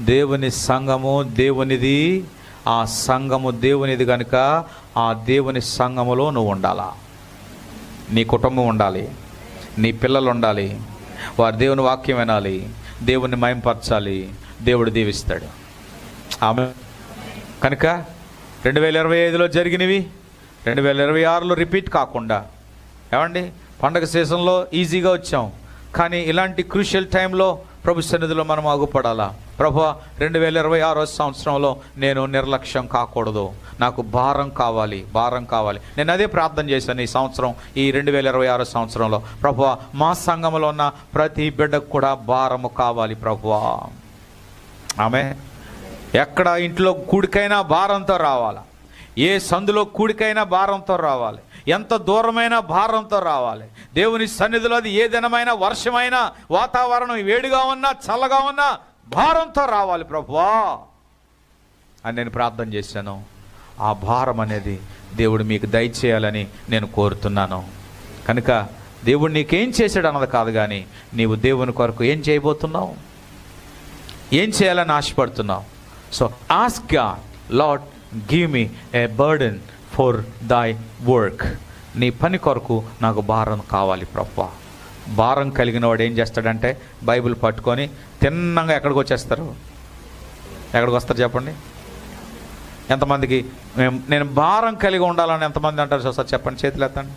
దేవుని సంఘము దేవునిది, ఆ సంఘము దేవునిది కనుక ఆ దేవుని సంఘములో నువ్వు ఉండాలా. నీ కుటుంబం ఉండాలి, నీ పిల్లలు ఉండాలి, వారు దేవుని వాక్యం వినాలి, దేవుని మహిమపరచాలి, దేవుడు దీవిస్తాడు. ఆమె కనుక 2025లో జరిగినవి 2026లో రిపీట్ కాకుండా, ఏమండి పండగ సీజన్లో ఈజీగా వచ్చాం, కానీ ఇలాంటి క్రూషియల్ టైంలో ప్రభు సన్నిధిలో మనం అగుపడాలా. ప్రభువా 2026 సంవత్సరంలో నేను నిర్లక్ష్యం కాకూడదు, నాకు భారం కావాలి, భారం కావాలి. నేను అదే ప్రార్థన చేశాను ఈ సంవత్సరం, ఈ 2026 సంవత్సరంలో. ప్రభువా మా సంఘంలో ఉన్న ప్రతి బిడ్డకు కూడా భారము కావాలి ప్రభువా. ఆమె ఎక్కడ ఇంట్లో కూడికైనా భారంతో రావాలా, ఏ సందులో కూడికైనా భారంతో రావాలి, ఎంత దూరమైన భారంతో రావాలి. దేవుని సన్నిధిలో అది ఏ దినమైనా, వర్షమైనా, వాతావరణం వేడిగా ఉన్నా చల్లగా ఉన్నా భారంతో రావాలి ప్రభువా అని నేను ప్రార్థన చేశాను. ఆ భారం అనేది దేవుడు మీకు దయచేయాలని నేను కోరుతున్నాను. కనుక దేవుడు నీకేం చేశాడు అన్నది కాదు, కానీ నీవు దేవుని కొరకు ఏం చేయబోతున్నావు, ఏం చేయాలని ఆశపడుతున్నావు. So ask God, Lord give me a burden for thy work. నీ పని కొరకు నాకు భారం కావాలి ప్రభువా. భారం కలిగిన వాడు ఏం చేస్తాడంటే బైబిల్ పట్టుకొని తిన్నంగా ఎక్కడికి వచ్చేస్తారు? ఎక్కడికి వస్తారు చెప్పండి? ఎంతమందికి నేను భారం కలిగి ఉండాలని ఎంతమంది అంటారు సార్? చెప్పండి, చేతులు ఎత్తండి.